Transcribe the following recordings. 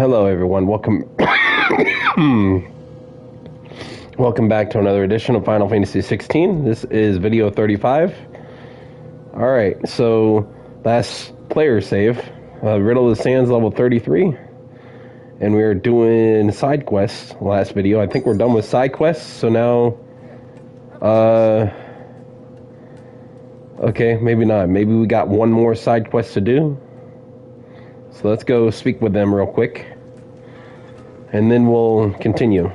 Hello everyone, welcome welcome back to another edition of Final Fantasy XVI. This is video 35. Alright, so last player save, Riddle of the Sands level 33. And we were doing side quests last video. I think we're done with side quests, so now okay, maybe not. Maybe we got one more side quest to do. So let's go speak with them real quick. And then we'll continue.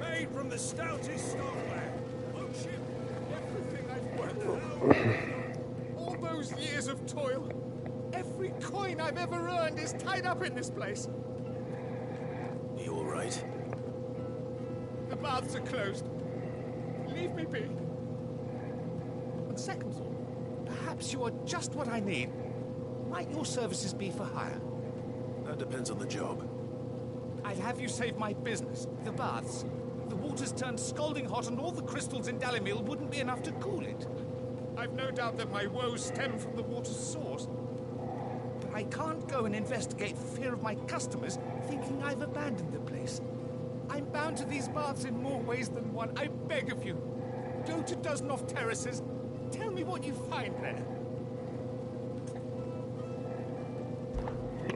Made from the stoutest stoneware. Oh shit, everything I've worked for. All those years of toil. Every coin I've ever earned is tied up in this place. Are you all right? The baths are closed. Leave me be. On second thought, perhaps you are just what I need. Might your services be for hire? That depends on the job. I'd have you save my business, the baths. The water's turned scalding hot and all the crystals in Dalimil wouldn't be enough to cool it. I've no doubt that my woes stem from the water's source. But I can't go and investigate for fear of my customers thinking I've abandoned the place. I'm bound to these baths in more ways than one. I beg of you. Go to Dusnoff Terraces. Tell me what you find there.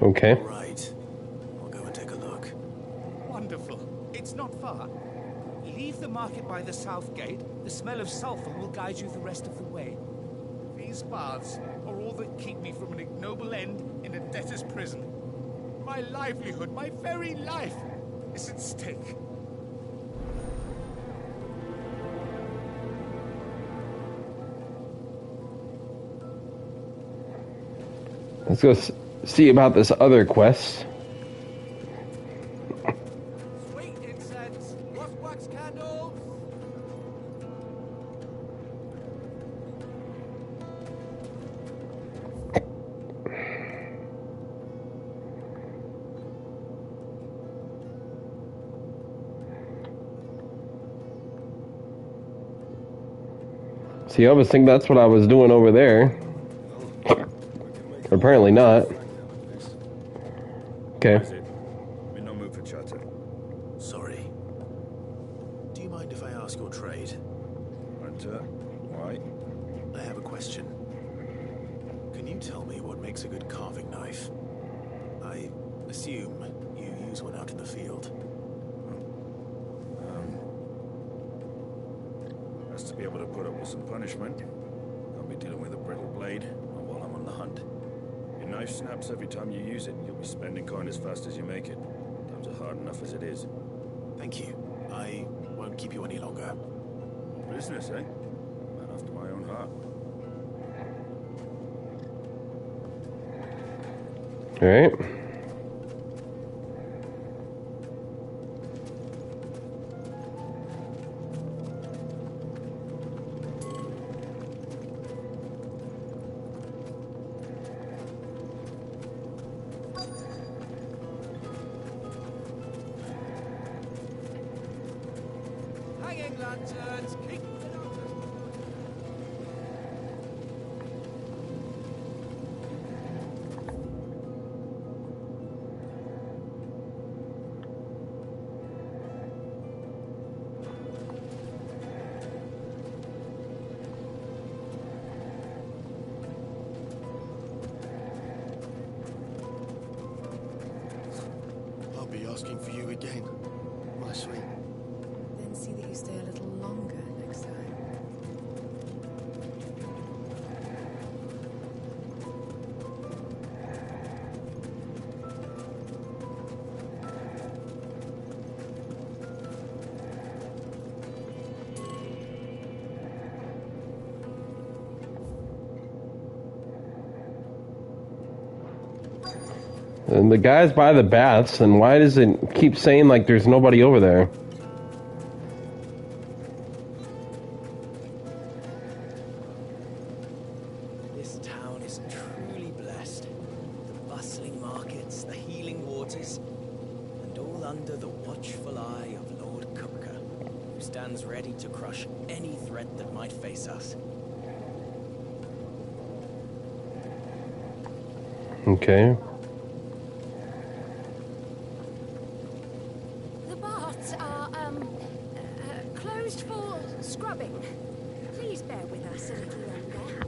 Okay. All right. I'll go and take a look. Wonderful. It's not far. Leave the market by the south gate. The smell of sulfur will guide you the rest of the way. These baths are all that keep me from an ignoble end in a debtor's prison. My livelihood, my very life, is at stake. Let's go see about this other quest. Sweet incense, wax candles. See, I was thinking that's what I was doing over there. Apparently not. Okay. I'm in no mood for chatter. Sorry. Do you mind if I ask your trade? Hunter, why? I have a question. Can you tell me what makes a good carving knife? I assume you use one out in the field. Has to be able to put up with some punishment. Can't be dealing with a brittle blade, not while I'm on the hunt. Your knife snaps every time you use it, and you'll be spending coin as fast as you make it. Times are hard enough as it is. Thank you. I won't keep you any longer. Business, eh? Man after my own heart. Alright. Hanging lanterns, keep it up. I'll be asking for you again, my sweet. Then see that you stay a little longer next time. And the guy's by the baths, and why does it keep saying like there's nobody over there? This town is truly blessed. The bustling markets, the healing waters, and all under the watchful eye of Lord Kupka, who stands ready to crush any threat that might face us. Okay. More scrubbing. Please bear with us a little longer.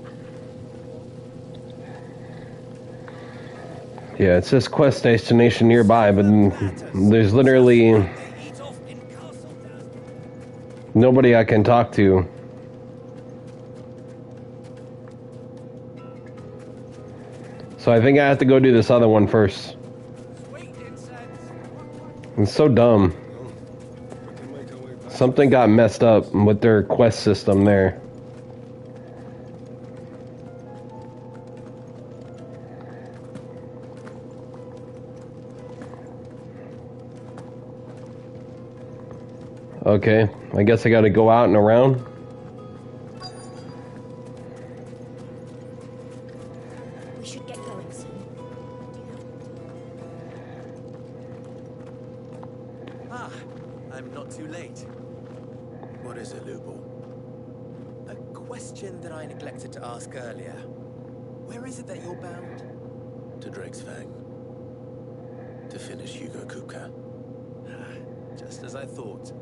Yeah, it says quest destination nearby, but there's literally nobody I can talk to. So I think I have to go do this other one first. It's so dumb. Something got messed up with their quest system there. Okay, I guess I gotta go out and around. We should get going soon. Ah, I'm not too late. What is it, Lupul? A question that I neglected to ask earlier. Where is it that you're bound? To Drake's Fang. To finish Hugo Kupka. Just as I thought.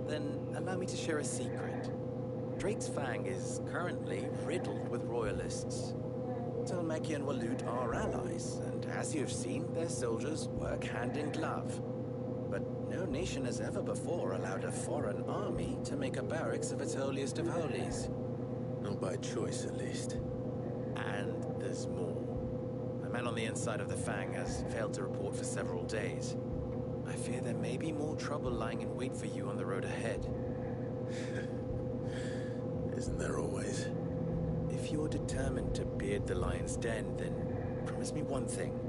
Then allow me to share a secret. Drake's Fang is currently riddled with royalists. Talmeki and Walut are allies, and as you've seen, their soldiers work hand in glove. But no nation has ever before allowed a foreign army to make a barracks of its holiest of holies. Not by choice, at least. And there's more. A man on the inside of the Fang has failed to report for several days. I fear there may be more trouble lying in wait for you on the road ahead. Isn't there always? If you're determined to beard the lion's den, then promise me one thing.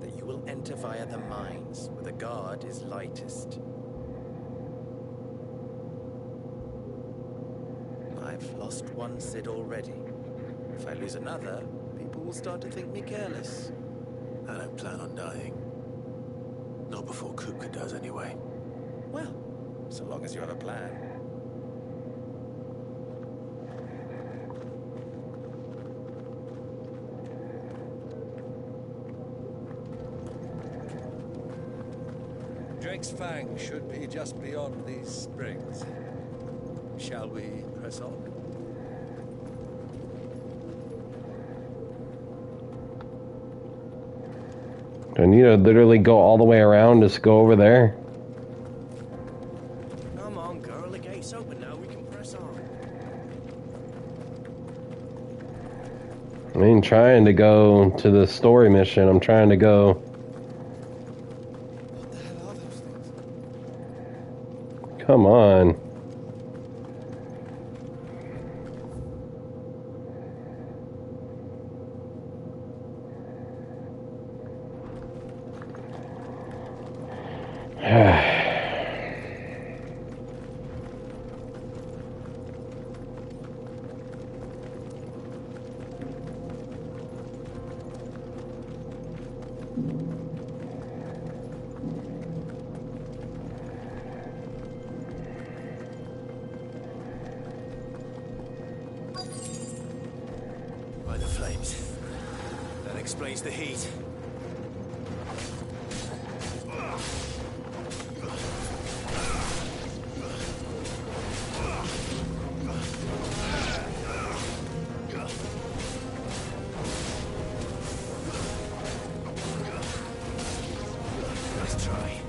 That you will enter via the mines, where the guard is lightest. I've lost one Cid already. If I lose another, people will start to think me careless. I don't plan on dying. Not before Kupka does, anyway. Well, so long as you have a plan. Drake's Fang should be just beyond these springs. Shall we press on? Do I need to literally go all the way around just go over there? Come on, girl. The gate's open now. We can press on. I ain't trying to go to the story mission. I'm trying to go. What the hell are those things? Come on. By the flames. That explains the heat. Nice try.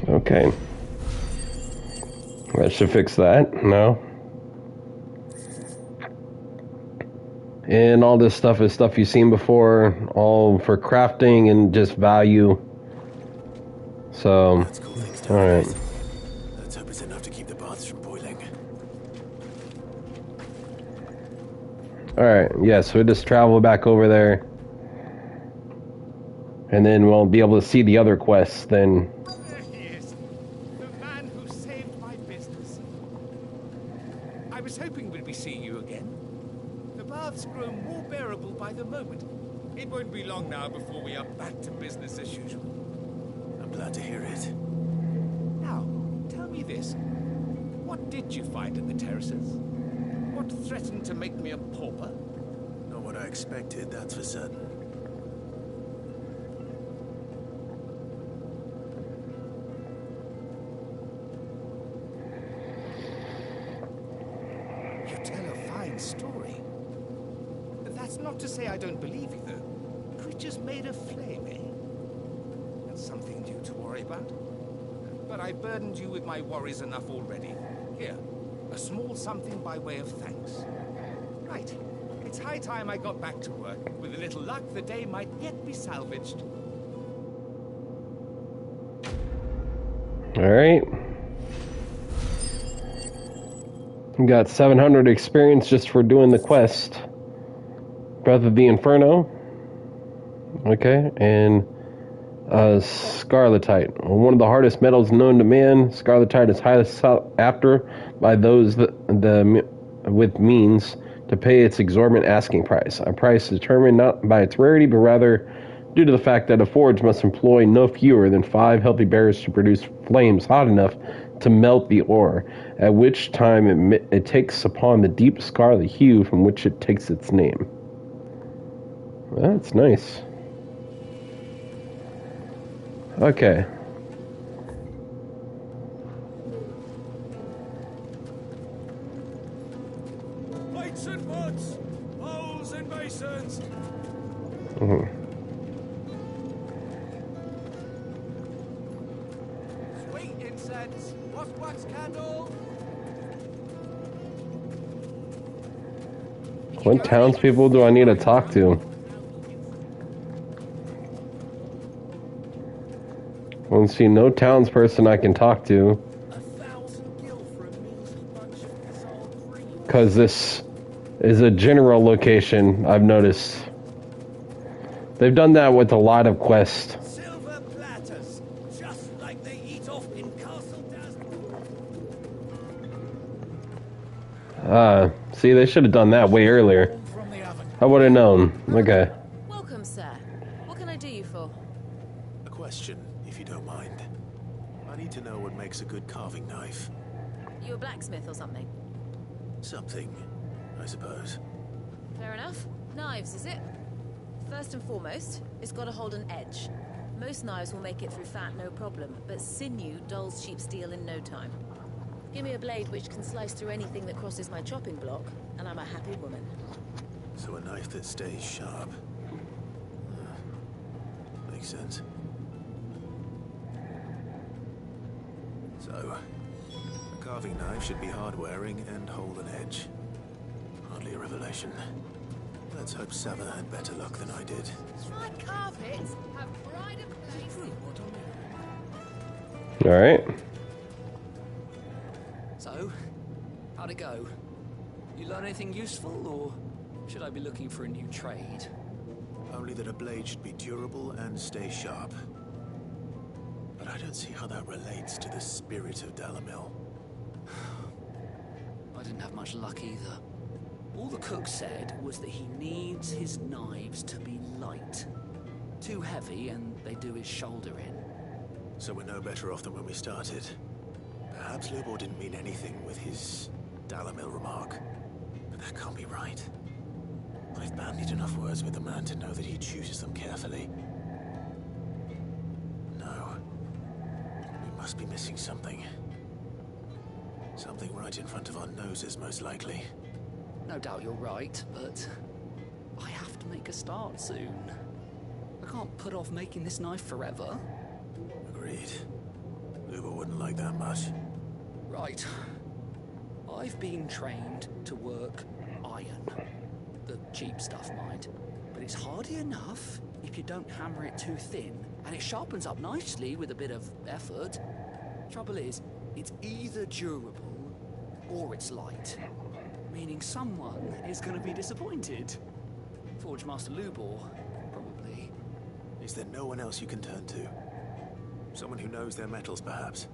Okay. That should fix that. No. And all this stuff is stuff you've seen before, all for crafting and just value. So, Let's cool things down. alright. Let's hope it's enough to keep the baths from boiling. Alright, yeah, so we'll just travel back over there. And then we'll be able to see the other quests then. There he is. The man who saved my business. I was hoping we'd be seeing you again. The baths grow more bearable by the moment. It won't be long now before we are back to business as usual. I'm glad to hear it. Now, tell me this. What did you find at the terraces? What threatened to make me a pauper? Not what I expected, that's for certain. You tell a fine story. That's not to say I don't believe you, though. Creatures made of flame, eh? That's something new to worry about. But I've burdened you with my worries enough already. Here, a small something by way of thanks. Right. It's high time I got back to work. With a little luck, the day might yet be salvaged. Alright. We got 700 experience just for doing the quest. Breath of the Inferno. Okay, and scarletite. One of the hardest metals known to man, scarletite is highly sought after by those with means to pay its exorbitant asking price. A price determined not by its rarity, but rather due to the fact that a forge must employ no fewer than 5 healthy bearers to produce flames hot enough to melt the ore, at which time it takes upon the deep scarlet hue from which it takes its name. That's nice. Okay. Plates and pots, bowls and basins. Sweet incense, wax candle. What townspeople do I need to talk to? I don't see no townsperson I can talk to. 1,000 gil for a measly bunch of dissolved green. Because this is a general location, I've noticed. They've done that with a lot of quests. Silver platters, just like they eat off in Castle Dazzle. See, they should have done that way earlier. I would have known. Okay. Welcome, sir. What can I do you for? A question, if you don't mind. I need to know what makes a good carving knife. You a blacksmith or something? Something, I suppose. Fair enough. Knives, is it? First and foremost, it's got to hold an edge. Most knives will make it through fat, no problem, but sinew dulls cheap steel in no time. Give me a blade which can slice through anything that crosses my chopping block, and I'm a happy woman. So a knife that stays sharp. Makes sense. So, a carving knife should be hard-wearing and hold an edge. Hardly a revelation. Let's hope Sava had better luck than I did. Try carpets, have pride of place. Alright. So, how'd it go? You learn anything useful, or should I be looking for a new trade? Only that a blade should be durable and stay sharp. But I don't see how that relates to the spirit of Dalamil. I didn't have much luck either. All the cook said was that he needs his knives to be light. Too heavy and they do his shoulder in. So we're no better off than when we started. Perhaps Lubor didn't mean anything with his Dalamil remark. But that can't be right. I've bandied enough words with the man to know that he chooses them carefully. No. We must be missing something. Something right in front of our noses, most likely. No doubt you're right, but I have to make a start soon. A can't put off making this knife forever. Agreed. Luba wouldn't like that much. Right. I've been trained to work iron. The cheap stuff, mind. But it's hardy enough if you don't hammer it too thin, and it sharpens up nicely with a bit of effort. Trouble is, it's either durable or it's light. Meaning someone is going to be disappointed. Forge Master Lubor, probably. Is there no one else you can turn to? Someone who knows their metals, perhaps?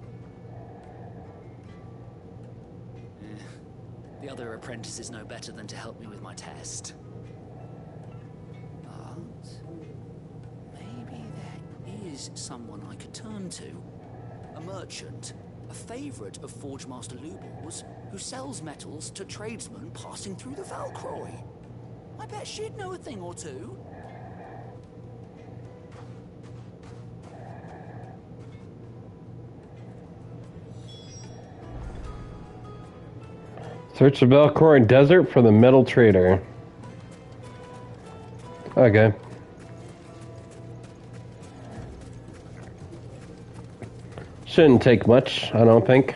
The other apprentices know better than to help me with my test. But maybe there is someone I could turn to. A merchant, a favorite of Forge Master Lubor's, who sells metals to tradesmen passing through the Valcroy. I bet she'd know a thing or two. Search the Valcroy Desert for the metal trader. Okay. Shouldn't take much, I don't think.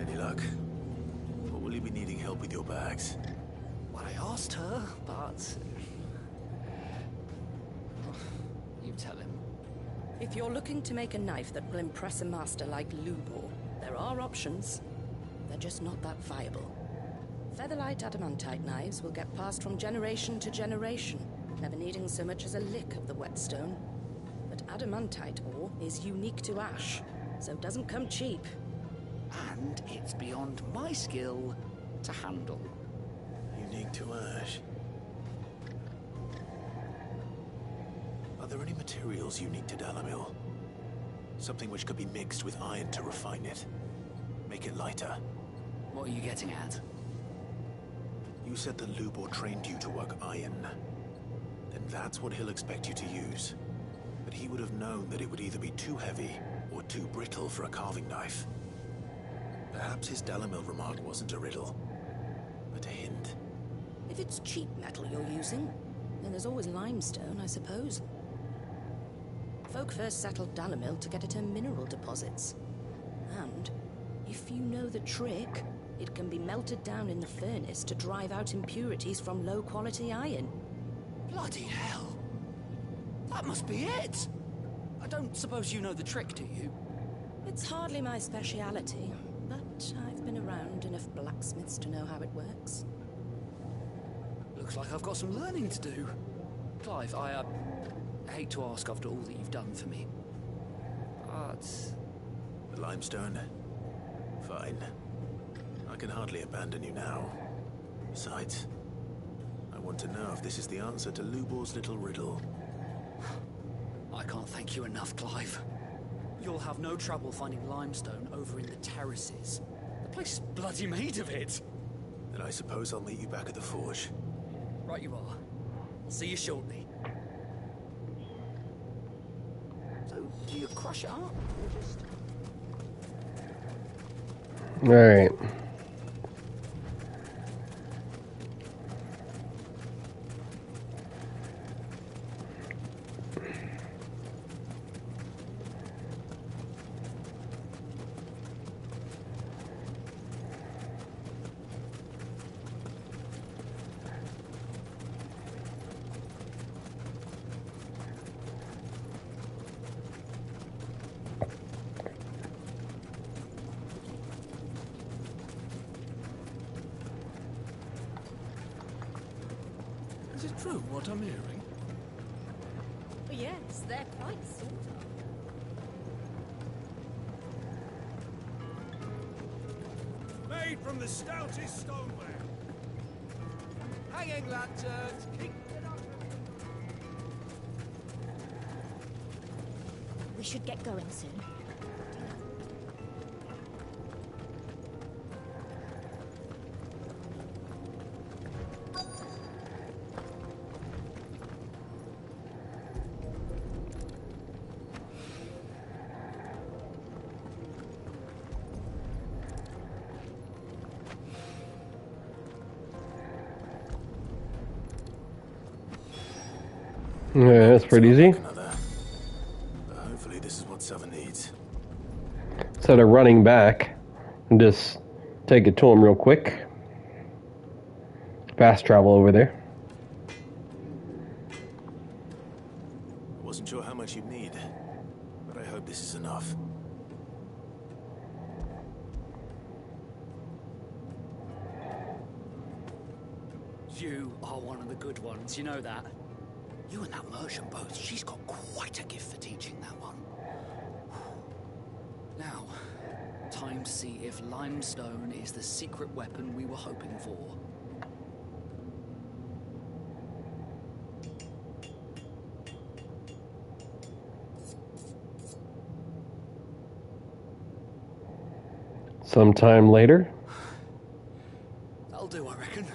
Any luck? Or will you be needing help with your bags? Well, I asked her, but... You tell him. If you're looking to make a knife that will impress a master like Lubor, there are options. They're just not that viable. Featherlight adamantite knives will get passed from generation to generation, never needing so much as a lick of the whetstone. But adamantite ore is unique to ash, so it doesn't come cheap. And it's beyond my skill to handle. Unique to ash. Are there any materials unique to Dalamil? Something which could be mixed with iron to refine it. Make it lighter. What are you getting at? You said that Lubor trained you to work iron. Then that's what he'll expect you to use. But he would have known that it would either be too heavy or too brittle for a carving knife. Perhaps his Dalamil remark wasn't a riddle, but a hint. If it's cheap metal you're using, then there's always limestone, I suppose. Folk first settled Dalamil to get at her mineral deposits. And, if you know the trick, it can be melted down in the furnace to drive out impurities from low-quality iron. Bloody hell! That must be it! I don't suppose you know the trick, do you? It's hardly my speciality, but I've been around enough blacksmiths to know how it works. Looks like I've got some learning to do. Clive, I hate to ask after all that you've done for me, but... The limestone? Fine. I can hardly abandon you now. Besides, I want to know if this is the answer to Lubor's little riddle. I can't thank you enough, Clive. You'll have no trouble finding limestone over in the terraces. The place is bloody made of it. Then I suppose I'll meet you back at the forge. Right you are. I'll see you shortly. So, do you crush it up, or just... Alright. Is it true what I'm hearing? Yes, they're quite sought Made from the stoutest stoneware. Hanging lanterns! We should get going soon. Yeah, that's pretty easy. Hopefully this is what Sava needs. Instead of running back, just take it to him real quick. Fast travel over there. I wasn't sure how much you'd need, but I hope this is enough. You are one of the good ones, you know that? You and that merchant boat, she's got quite a gift for teaching that one. Now, time to see if limestone is the secret weapon we were hoping for. Sometime later. That'll do, I reckon.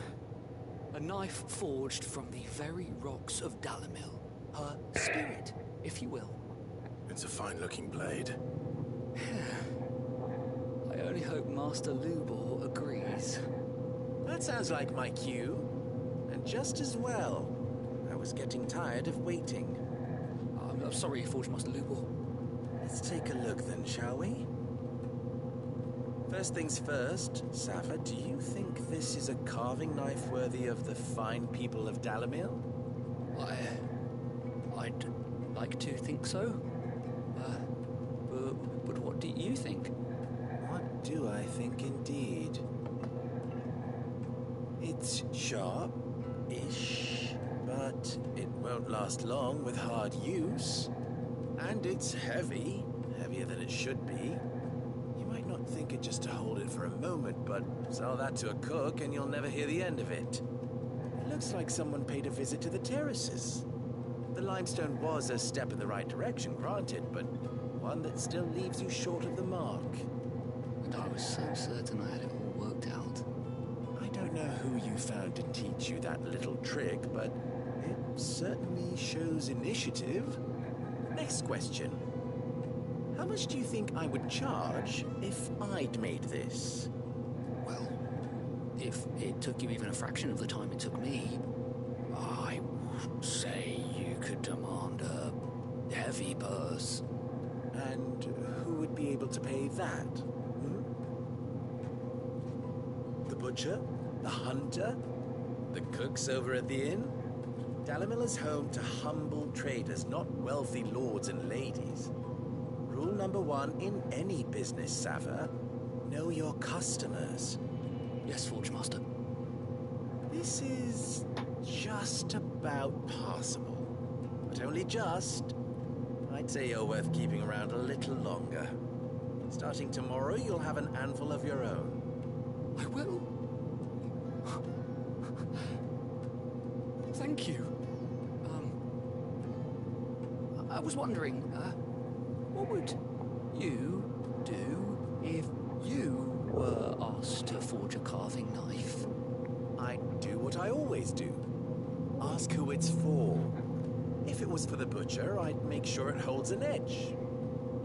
A knife forged from the very rocks of Dalamil. Her spirit, if you will. It's a fine-looking blade. I only hope Master Lubor agrees. That sounds like my cue. And just as well. I was getting tired of waiting. I'm sorry, Forge Master Lubor. Let's take a look then, shall we? First things first, Sava, do you think this is a carving knife worthy of the fine people of Dalamil? I'd like to think so. But what do you think? What do I think indeed? It's sharp-ish, but it won't last long with hard use. And it's heavy, heavier than it should be. You might not think it just to hold it for a moment, but sell that to a cook and you'll never hear the end of it. It looks like someone paid a visit to the terraces. The limestone was a step in the right direction, granted, but one that still leaves you short of the mark. And I was so certain I had it all worked out. I don't know who you found to teach you that little trick, but it certainly shows initiative. Next question. How much do you think I would charge if I'd made this? Well, if it took you even a fraction of the time it took me, I would say you could demand a heavy purse. And who would be able to pay that? Hmm? The butcher? The hunter? The cooks over at the inn? Dalamil is home to humble traders, not wealthy lords and ladies. Rule number one in any business, Sava, know your customers. Yes, Forge Master. This is just about passable. But only just. I'd say you're worth keeping around a little longer. Starting tomorrow, you'll have an anvil of your own. I will. Thank you. I was wondering, what would you do if you were asked to forge a carving knife? I'd do what I always do. Ask who it's for. If it was for the butcher, I'd make sure it holds an edge.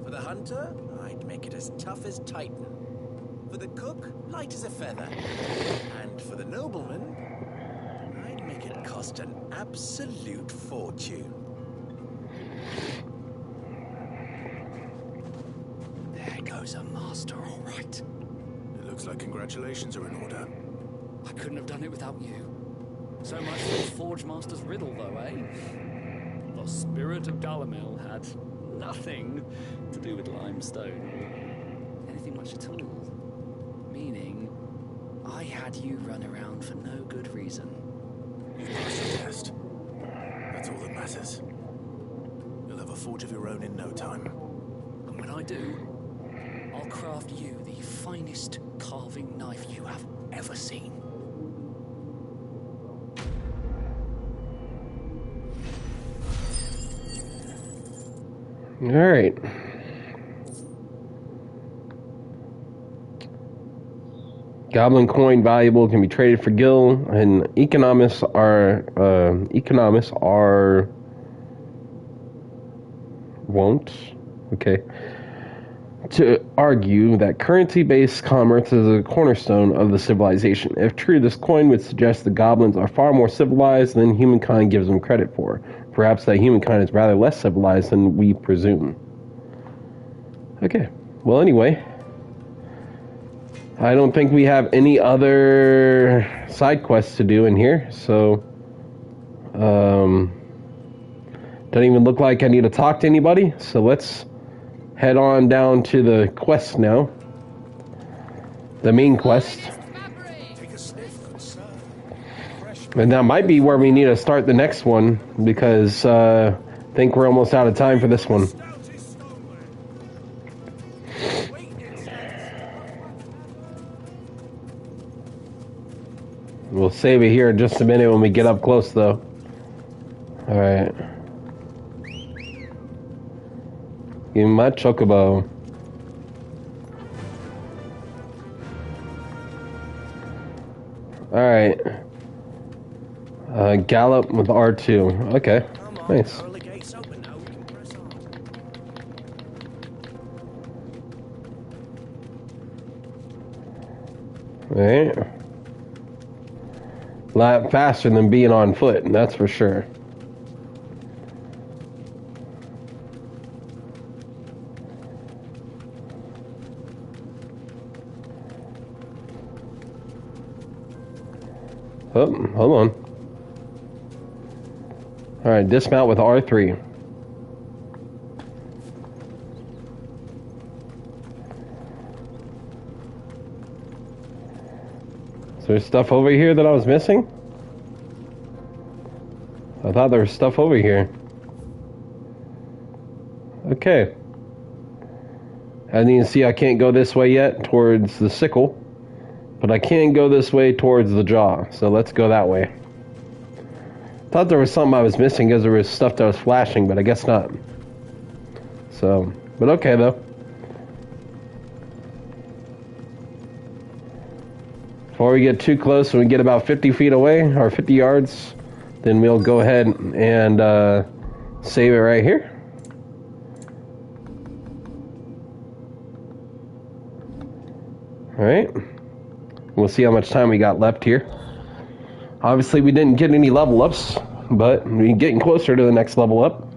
For the hunter, I'd make it as tough as Titan. For the cook, light as a feather. And for the nobleman, I'd make it cost an absolute fortune. There goes a master, all right. It looks like congratulations are in order. I couldn't have done it without you. So much for the Forge Master's riddle, though, eh? The spirit of Dalamil had nothing to do with limestone or anything much at all. Meaning, I had you run around for no good reason. You passed the test. That's all that matters. You'll have a forge of your own in no time. And when I do, I'll craft you the finest carving knife you have ever seen. Alright. Goblin coin valuable can be traded for gil, and economists are won't. Okay. To argue that currency-based commerce is a cornerstone of the civilization. If true, this coin would suggest the goblins are far more civilized than humankind gives them credit for. Perhaps that humankind is rather less civilized than we presume. Okay. Well, anyway, I don't think we have any other side quests to do in here, so doesn't even look like I need to talk to anybody, so let's head on down to the quest now. The main quest. And that might be where we need to start the next one, because I think we're almost out of time for this one. We'll save it here in just a minute when we get up close, though. Alright. Give me my chocobo. Alright. Gallop with R2. Okay. Nice. Alright. A lot faster than being on foot, that's for sure. Oh, hold on. Alright, dismount with R3. Is there stuff over here that I was missing? I thought there was stuff over here. Okay. As you can see, I can't go this way yet towards the sickle. But I can go this way towards the jaw, so let's go that way. Thought there was something I was missing because there was stuff that was flashing, but I guess not. So, but okay though. Before we get too close, when we get about 50 feet away, or 50 yards, then we'll go ahead and save it right here. Alright. We'll see how much time we got left here. Obviously, we didn't get any level ups, but we're getting closer to the next level up.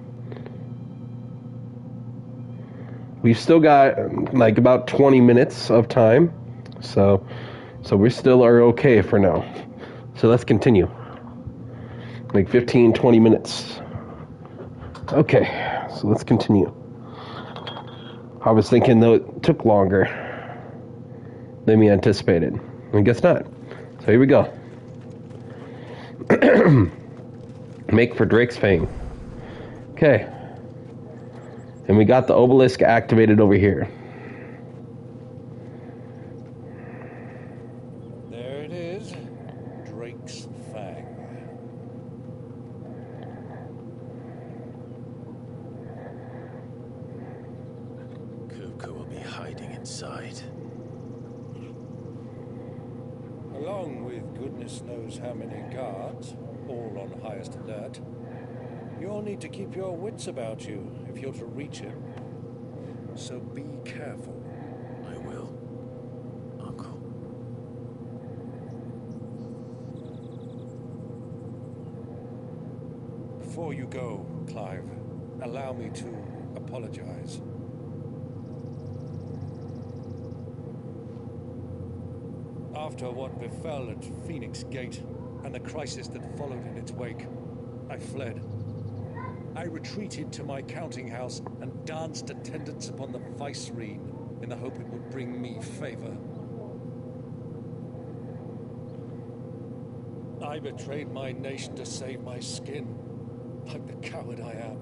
We've still got like about 20 minutes of time, so we still are okay for now. So let's continue. Like 15, 20 minutes. Okay, so let's continue. I was thinking though it took longer than we anticipated. I guess not. So here we go. Make for Drake's Fang. Okay. And we got the obelisk activated over here. There it is. Drake's Fang. Kupka will be hiding inside. Along with goodness knows how many guards, all on highest alert, you'll need to keep your wits about you if you're to reach him. So be careful. I will, Uncle. Before you go, Clive, allow me to apologize. After what befell at Phoenix Gate and the crisis that followed in its wake, I fled. I retreated to my counting house and danced attendance upon the vicereine in the hope it would bring me favor. I betrayed my nation to save my skin, like the coward I am.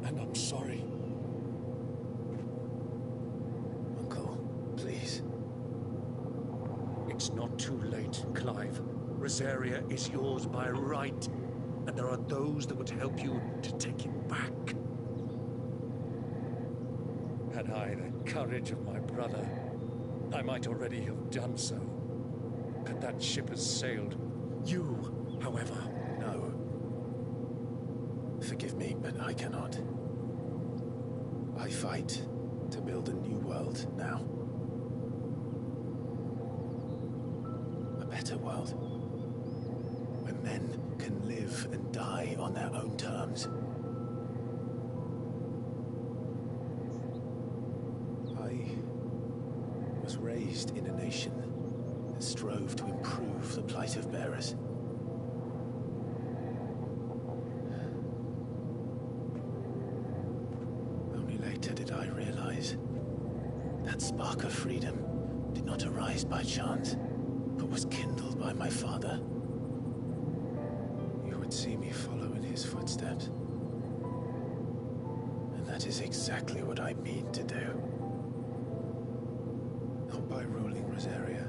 And I'm sorry. It's not too late, Clive. Rosaria is yours by right. and there are those that would help you to take it back. Had I the courage of my brother, I might already have done so. But that ship has sailed. You, however... No. Forgive me, but I cannot. I fight to build a new world now. A better world. Where men can live and die on their own terms. I was raised in a nation that strove to improve the plight of bearers. Only later did I realize that spark of freedom did not arise by chance, but was kindled by my father. You would see me follow in his footsteps. And that is exactly what I mean to do. Not by ruling Rosaria,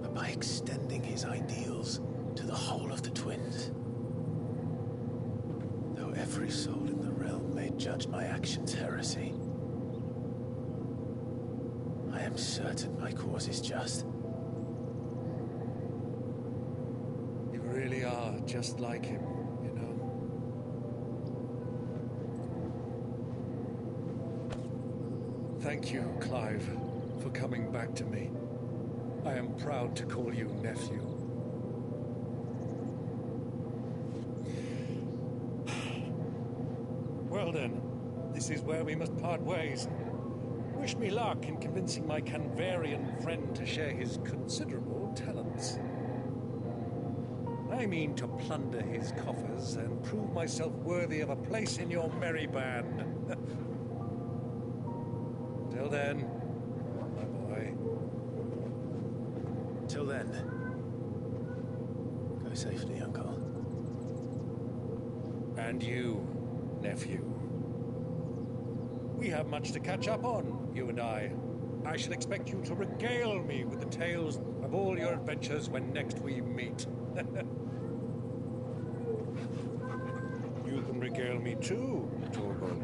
but by extending his ideals to the whole of the Twins. Though every soul in the realm may judge my actions heresy, I am certain my cause is just. You really are just like him, you know. Thank you, Clive, for coming back to me. I am proud to call you nephew. Well then, this is where we must part ways. Wish me luck in convincing my Canvarian friend to share his considerable talents. I mean to plunder his coffers and prove myself worthy of a place in your merry band. Till then, my boy. Till then, go safely, Uncle. And you, nephew. We have much to catch up on, you and I. I shall expect you to regale me with the tales of all your adventures when next we meet. You can regale me too, Torgal.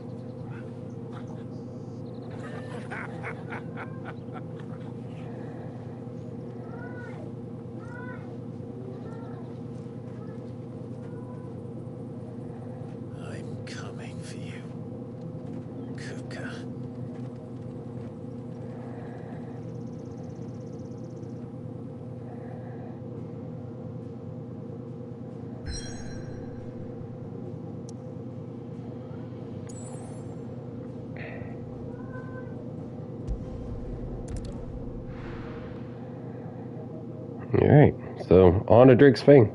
I'm coming for you, Kupka. Alright, so on to Drake's Fang.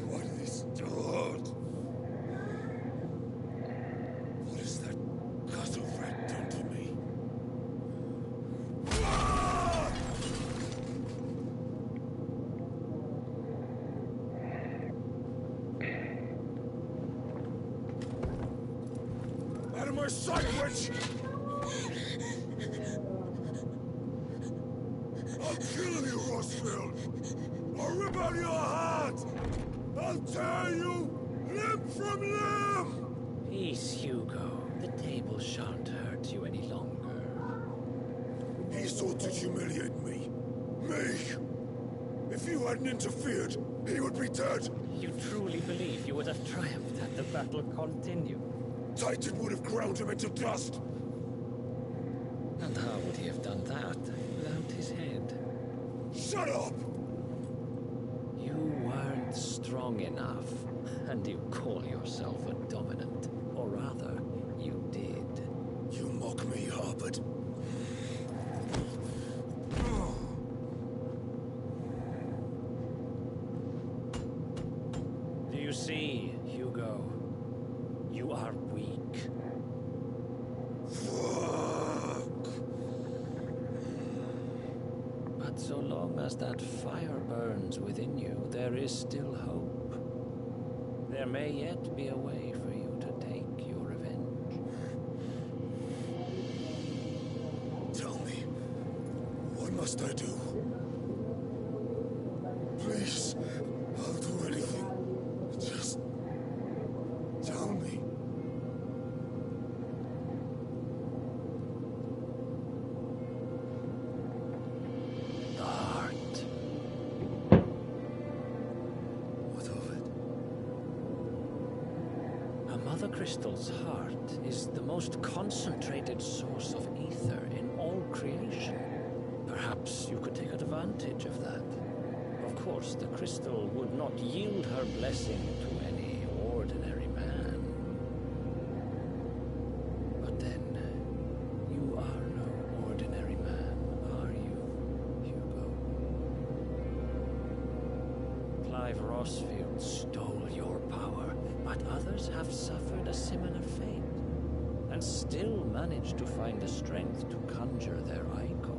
What is done? What has that gutter rat done to me? Out of my sight, witch! I'll kill you, Rossfield! I'll rip out your heart! I'll tear you limb from limb! Peace, Hugo. The table shan't hurt you any longer. He sought to humiliate me. Me! If you hadn't interfered, he would be dead! You truly believe you would have triumphed had the battle continued? Titan would have ground him into dust! And how would he have done that without his head? Shut up! You weren't strong enough, and you call yourself a dominant. Or rather, you did. You mock me, Harvard. Do you see, Hugo? You are weak. Fuck! But so long as that fire burns within you, there is still hope. There may yet be a way for you to take your revenge. Tell me, what must I do? Please, I'll do anything. Just tell me. The heart. What of it? A Mother Crystal's heart is the most concentrated source of ether in all creation. Perhaps you could take advantage of that. Of course, the crystal would not yield her blessing to any ordinary man. But then, you are no ordinary man, are you, Hugo? Clive Rossfield stole your power, but others have suffered a similar fate, and still managed to find the strength to conjure their icon.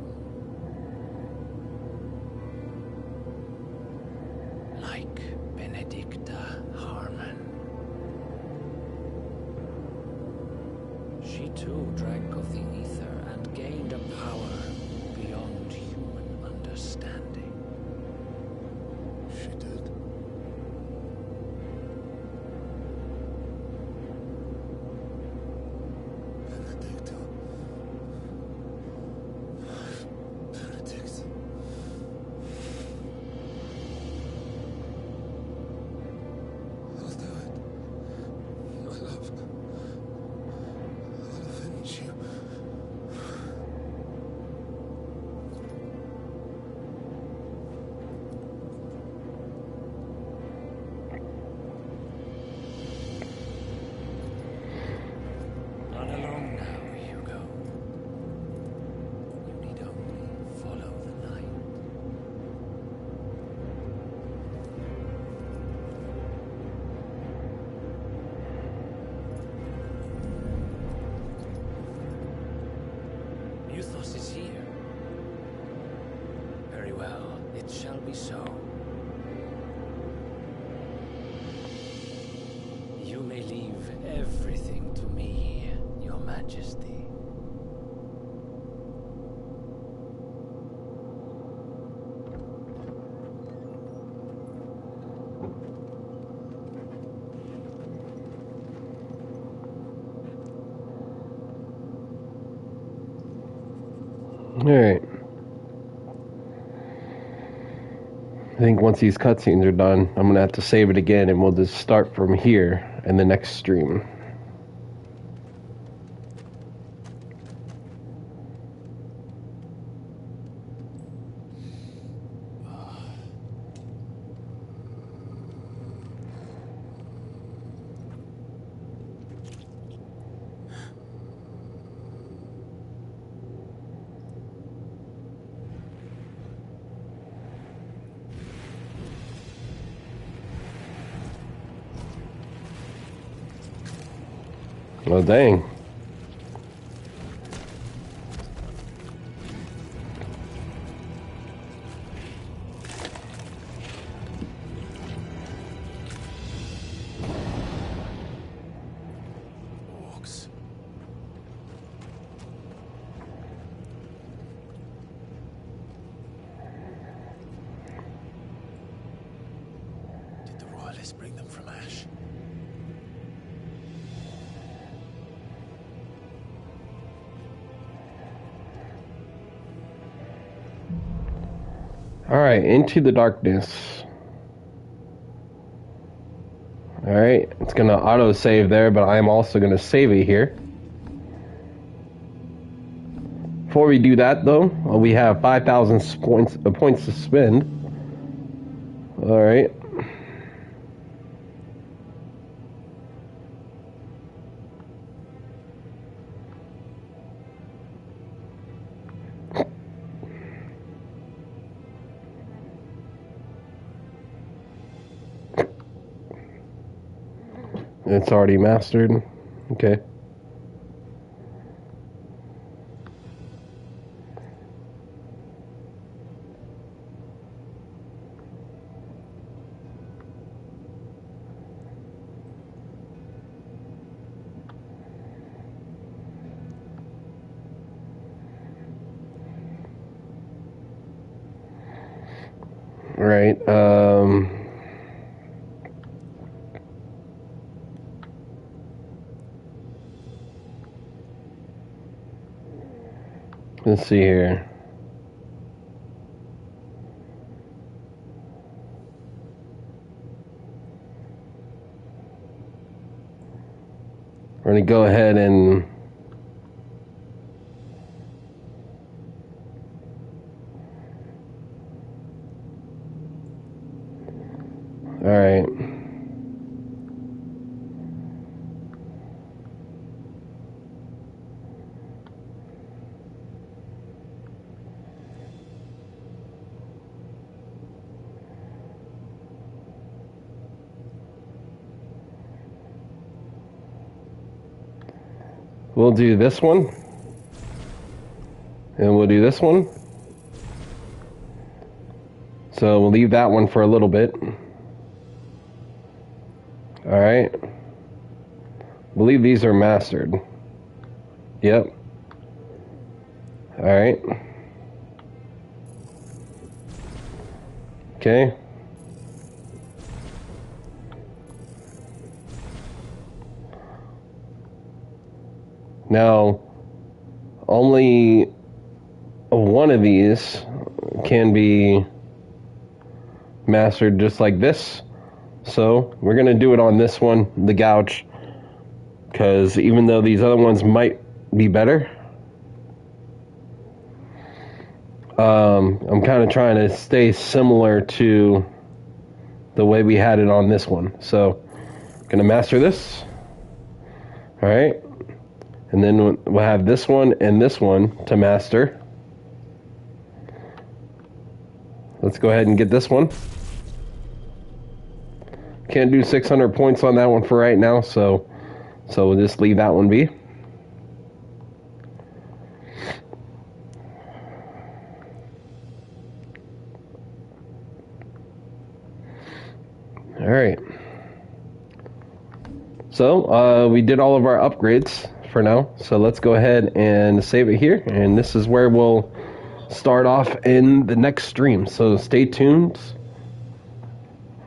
Like Benedicta Harmon. She too drank of the ether and gained a power beyond human understanding. She did. Benedicta. Benedict. I'll do it. My love. I'll avenge you. Not alone now, Hugo. You need only follow the light. Muthos is here. Very well, it shall be so. You may leave everything to me, Your Majesty. Alright. I think once these cutscenes are done, I'm going to have to save it again, and we'll just start from here in the next stream. Oh, dang. Orcs. Did the royalists bring them from Ash? Alright, into the darkness. Alright, it's going to auto-save there, but I'm also going to save it here. Before we do that, though, we have 5,000 points to spend. Alright. It's already mastered. Okay. Right. Let's see here. We're going to go ahead and all right. We'll do this one. And we'll do this one. So we'll leave that one for a little bit. Alright. I believe these are mastered. Yep. Alright. Okay. Now, only one of these can be mastered just like this. So we're going to do it on this one, the gouge, because even though these other ones might be better, I'm kind of trying to stay similar to the way we had it on this one. So I'm going to master this. All right. And then we'll have this one and this one to master. Let's go ahead and get this one. Can't do 600 points on that one for right now, so we'll just leave that one be. All right. So we did all of our upgrades for now. So let's go ahead and save it here, and this is where we'll start off in the next stream. So stay tuned.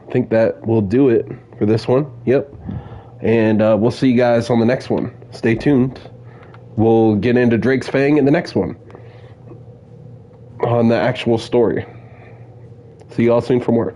I think that will do it for this one. Yep. And we'll see you guys on the next one. Stay tuned. We'll get into Drake's Fang in the next one on the actual story. See you all soon for more.